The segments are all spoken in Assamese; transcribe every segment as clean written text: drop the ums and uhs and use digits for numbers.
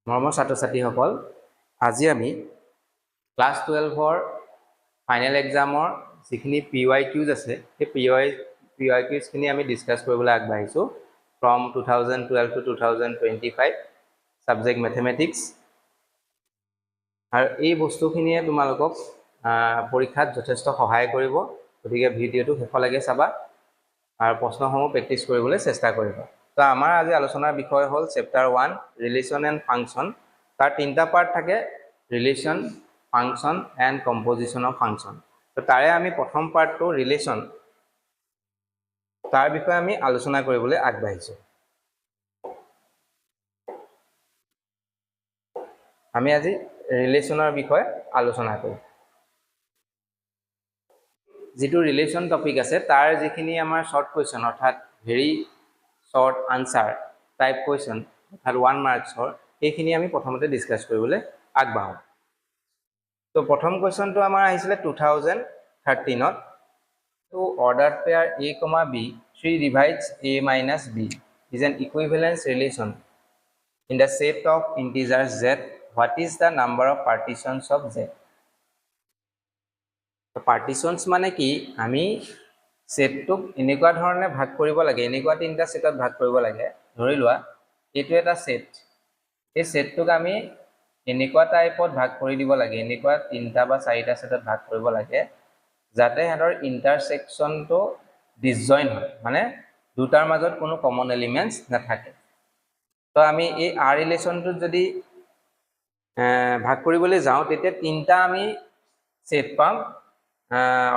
মৰমৰ ছাত্ৰ-ছাত্ৰীসকল, আজি আমি ক্লাছ 12ৰ ফাইনেল এক্সামৰ যিখিনি PYQs আছে সেই PYQsখিনি আমি ডিছকাছ কৰিবলৈ আগবাঢ়িছোঁ ফ্ৰম 2012 to 2025 ছাবজেক্ট মেথমেটিক্স। আৰু এই বস্তুখিনিয়ে তোমালোকক পৰীক্ষাত যথেষ্ট সহায় কৰিব, গতিকে ভিডিঅ'টো শেষলৈকে চাবা আৰু প্ৰশ্নসমূহ প্ৰেক্টিছ কৰিবলৈ চেষ্টা কৰিবা। তো আমাৰ আজি আলোচনাৰ বিষয় হ'ল চেপ্টাৰ 1 ৰিলেশ্যন এণ্ড ফাংচন। তাৰ তিনিটা পাৰ্ট থাকে, relation, function and composition of function. তো তাৰে আমি প্ৰথম পাৰ্টটো ৰিলেশ্যন, তাৰ বিষয়ে আমি আলোচনা কৰিবলৈ আগবাঢ়িছোঁ। আমি আজি ৰিলেশ্যনৰ বিষয়ে আলোচনা কৰিম। যিটো ৰিলেশ্যন টপিক আছে তাৰ যিখিনি আমাৰ শ্বৰ্ট কুৱেশ্যন অৰ্থাৎ very short answer type question অৰ্থাৎ 1 মাৰ্কছৰ, সেইখিনি আমি প্ৰথমতে ডিছকাছ কৰিবলৈ আগবাঢ়োঁ। তো প্ৰথম কুৱেশ্যনটো আমাৰ আহিছিলে 2013ত। তো order pair A, B 3 divides A minus B is an equivalence relation in the set of integers Z. What is the number of partitions of Z? পাৰ্টিশনছ মানে কি, আমি সেটটোক এনেকুৱা ধৰণে ভাগ কৰিব লাগে, এনেকুৱা তিনিটা সেটত ভাগ কৰিব লাগে। ধৰি লোৱা এইটো এটা সেট, এই সেটটোক আমি এনেকুৱা টাইপত ভাগ কৰি দিব লাগে, এনেকুৱা তিনিটা বা চাৰিটা সেটত ভাগ কৰিব লাগে যাতে সিহঁতৰ ইণ্টাৰছেকশ্যনটো ডিসজইন হয়, মানে দুটাৰ মাজত কোনো কমন এলিমেণ্টছ নাথাকে। তো আমি এই আৰ ৰিলেশ্যনটোত যদি ভাগ কৰিবলৈ যাওঁ তেতিয়া তিনিটা আমি সেট পাম,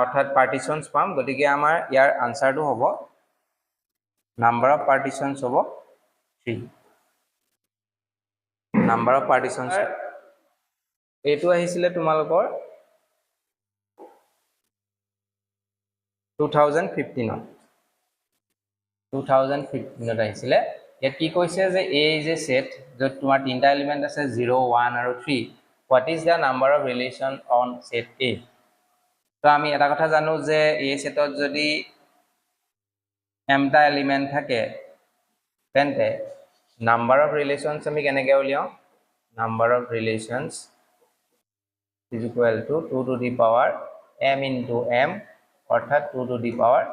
অৰ্থাৎ পাৰ্টিশনছ পাম। গতিকে আমাৰ ইয়াৰ আনসাৰটো হ'ব নাম্বাৰ অফ পাৰ্টিশনছ হ'ব 3। নাম্বাৰ অফ পাৰ্টিশনছ এইটো আহিছিলে তোমালোকৰ 2015ত আহিছিলে। ইয়াত কি কৈছে যে এই যে সেট য'ত তোমাৰ তিনিটা এলিমেণ্ট আছে 0, 1 আৰু 3, what is the number of relation on set A? তো আমি এটা কথা জানো যে এই সেটত যদি mটা এলিমেণ্ট থাকে তেন্তে নাম্বাৰ অফ ৰিলেশ্যনছ আমি কেনেকৈ উলিয়াওঁ? Number of relations is equal to 2 to the power m into m অৰ্থাৎ 2 to the power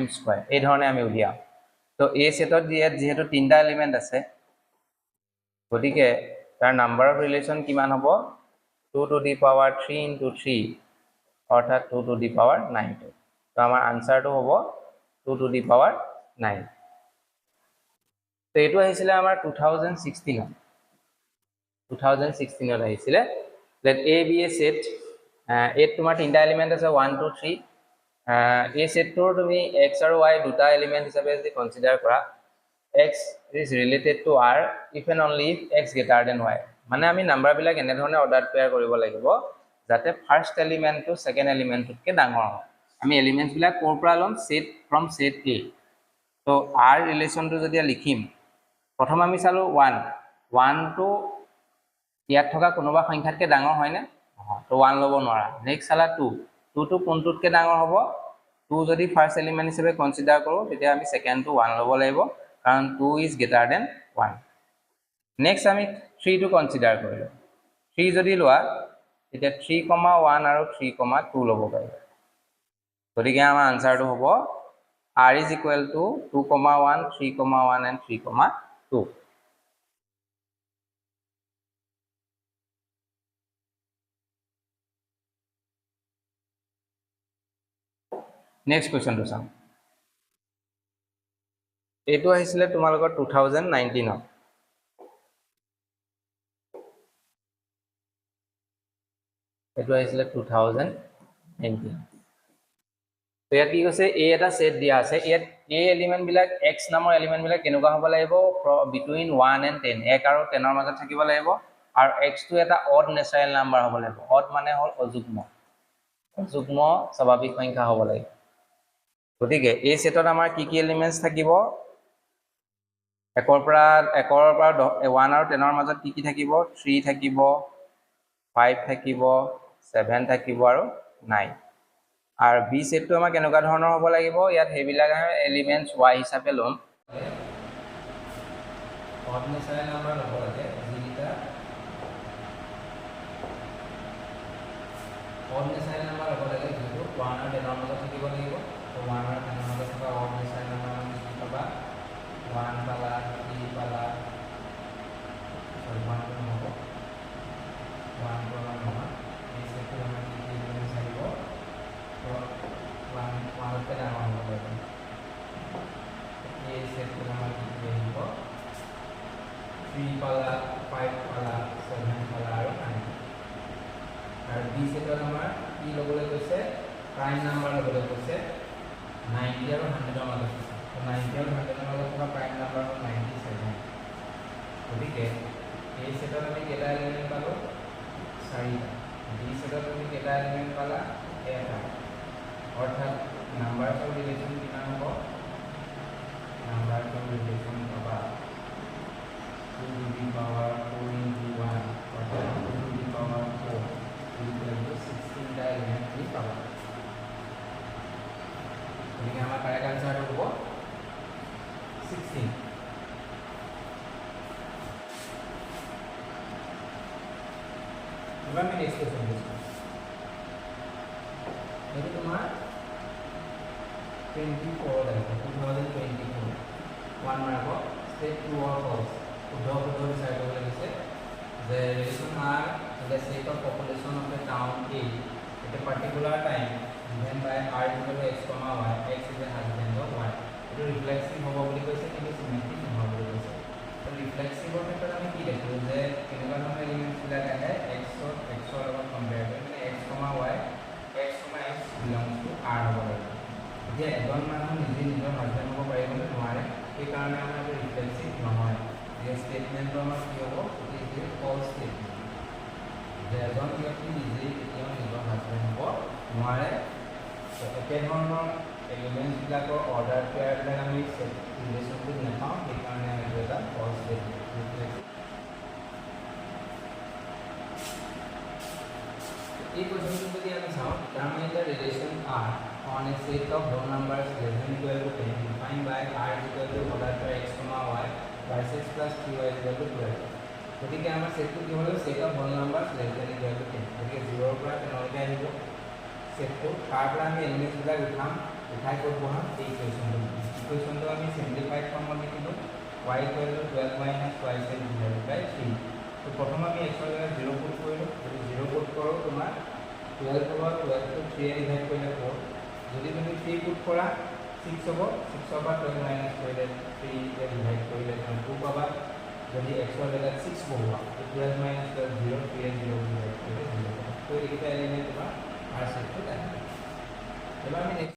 m square, এই ধৰণে আমি উলিয়াওঁ। তো এই সেটত যিহেতু তিনিটা এলিমেণ্ট আছে গতিকে তাৰ নাম্বাৰ অফ ৰিলেশ্যন কিমান হ'ব? 2 to the power 3 into 3 অৰ্থাৎ 2 to the power 9। তো আমাৰ আনসাৰটো হ'ব 2 to the power 9। তো এইটো আহিছিলে আমাৰ 2016ত আহিছিলে। Let A be a set, এত তোমাৰ তিনিটা এলিমেণ্ট আছে 1, 2, 3। এই সেটটোৰ তুমি x আৰু y দুটা এলিমেণ্ট হিচাপে যদি কনসিডাৰ কৰা, x is related to r if and only if x greater than y। মানে আমি নাম্বাৰবিলাক এনেধৰণে অৰ্ডাৰ পেয়াৰ কৰিব লাগিব যাতে ফাৰ্ষ্ট এলিমেণ্টটো ছেকেণ্ড এলিমেণ্টতকৈ ডাঙৰ হয়। আমি এলিমেণ্টছবিলাক ক'ৰ পৰা ল'ম? Set from set A। তো আৰ ৰিলেশ্যনটো যেতিয়া লিখিম, প্ৰথম আমি চালোঁ 1 টো ইয়াত থকা কোনোবা সংখ্যাতকৈ ডাঙৰ হয়নে? তো 1 ল'ব নোৱাৰা। নেক্সট চালা 2 টো কোনটোতকৈ ডাঙৰ হ'ব? 2 যদি ফাৰ্ষ্ট এলিমেণ্ট হিচাপে কনসিডাৰ কৰোঁ তেতিয়া আমি ছেকেণ্ডটো 1 ল'ব লাগিব, কাৰণ 2 ইজ গ্ৰেটাৰ দেন 1। নেক্সট আমি 3 টো কনসিডাৰ কৰিলোঁ। 3 যদি লোৱা তেতিয়া 3,1 আৰু 3,2 ল'ব পাৰিব। গতিকে আমাৰ আনসাৰটো হ'ব r is equal to 2,1, 3,1 and 3,2। Next কুৱেশ্যনটো চাওঁ। এইটো আহিছিলে তোমালোকৰ 2019ত। এইটো আহিছিলে 2019। তো ইয়াত কি কৈছে? A এটা সেট দিয়া আছে, ইয়াত A এলিমেণ্টবিলাক x নামৰ এলিমেণ্টবিলাক কেনেকুৱা হ'ব লাগিব? বিটুইন 1 and 10, 1 আৰু 10ৰ মাজত থাকিব লাগিব। আৰু xটো এটা অড নেচাৰেল নাম্বাৰ হ'ব লাগিব। অড মানে হ'ল অযুগ্ম স্বাভাৱিক সংখ্যা হ'ব লাগিব। গতিকে এই সেটত আমাৰ কি কি এলিমেণ্টছ থাকিব? 1ৰ পৰা 1 আৰু 10ৰ মাজত কি থাকিব? 3 থাকিব, 5 থাকিব, 7 থাকিব আৰু 9। আৰু বি সেটটো আমাৰ কেনেকুৱা ধৰণৰ হ'ব লাগিব? ইয়াত সেইবিলাক এলিমেণ্টছ y হিচাপে ল'ম। অড নেচাৰেল নাম্বাৰ ল'ব লাগে যিকেইটা অড নেচাৰেল নাম্বাৰ হ'ব লাগে যেহেতু 1 আৰু 10 মাজত থাকিব লাগিব তো 1 আৰু 10 মাজত থকা অড নেচাৰেল নাম্বাৰ আমি কি পাবা 1 পালা 3 পালা সৰি 1 টো নহব 1 টো আমাৰ নহয় এই সেটটো আমাৰ কি কি এলিমেন্ট আহিব তো 1 তে ডাঙৰ হ'ব লাগিব এই সেটটো আমাৰ কি কি আহিব 3 পালা 5 পালা 7 পালা আৰু 9 আৰ বি সেটত আমাৰ কি লবলৈ কৈছে প্ৰাইম নাম্বাৰ লবলৈ কৈছে 90 আৰু 100 ৰ মাজত তো 90 আৰু 100 ৰ মাজত থকা প্ৰাইম নাম্বাৰ হ'ল 97 গতিকে এই সেটত আমি কেটা এলিমেন্ট পালো 4টা বি সেটত আমি কেটা এলিমেন্ট পালা এটা অৰ্থাৎ নাম্বাৰছৰ ৰিলেচন কিমান হ'ব নাম্বাৰছৰ ৰিলেচন পাবা 2 to the power 4 into 1 অর্থাৎ 2 to the power 4 equal to 16 টা এলিমেন্ট আমি পাবো এখানে আমার কারেক্ট आंसर হবো 16 এবার আমি নেক্সট কোশ্চেন লিখব এটা তোমার 24 দেখো 2024 1 mark state true or false শুদ্ধ শুদ্ধ বিচাৰ কৰিব লাগিছে the relation are in the set of population of a town A at a particular time given by r equal to x comma y x is the husband of y এটো রিফ্লেক্সিভ হ'ব বুলি কৈছে কিন্তু সিমেট্রিক নহ'ব বুলি কৈছে তো ৰিফ্লেক্সিভৰ ক্ষেত্ৰত আমি কি দেখো যে কেনেকুৱা ধৰণৰ এলিমেন্টছ বিলাক আহে x ৰ লগত কম্পেয়াৰ কৰি মানে x comma y x comma x belongs to r হ'ব লাগে যে এজন মানুহ নিজে নিজৰ হাজবেণ্ড হ'ব পাৰিব নে নোৱাৰে এই কাৰণে আমাৰ এটো ৰিফ্লেক্সিভ নহয় যে স্টেটমেন্টটো আমাৰ কি হ'ব ইট ইজ ফলস স্টেটমেন্ট যে এজন ব্যক্তি নিজে কেতিয়াও নিজৰ হাজবেণ্ড হ'ব নোৱাৰে তো একে ধৰণৰ এলিমেন্টছ বিলাকৰ অৰ্ডাৰ পেয়াৰবিলাক আমি ৰিলেচনটো নাপাওঁ সেইকাৰণে আমি এইটো এটা ফলস স্টেটমেন্ট এই কোৱেশ্যনটো যদি আমি চাওঁ determine the relation R on a set of whole numbers less than equal to 10 defined by R is equal to order pair x comma y by 6 plus 3y is equal to 12 গতিকে আমাৰ সেটটো কি হ'ল set of whole numbers less than equal to 10 গতিকে 0 ৰ পৰা 10 লৈকে আহিব সেটটো তাৰ পৰা আমি এলিমেন্টছ বিলাক উঠাম উঠাই ক'ত বহাম এই ইকুৱেশ্যনটো আমি সিম্পলিফাইড ফৰ্মত লিখিলো y equal to 12 minus y divided by 3 তো প্ৰথম আমি x ৰ জায়গাত 0 পুট কৰিলো যদি 0 পুট কৰো তোমাৰ 12 পাৱাৰ 12 টো 3 এ ডিভাইড কৰিলে 4 যদি তুমি 3 পুট কৰা 6 হ'ব 6 ৰ পৰা 12 মাইনাস কৰিলে 3 এ ডিভাইড কৰিলে 2 পাবা যদি x ৰ জায়গাত 6 বহোৱা 12 minus 12 0 3 এ 0 ডিভাইড কৰিলে 0 পাবা তো এইটা এলিমেন্ট তোমাৰ r সেটটো দেখা এবাৰ আমি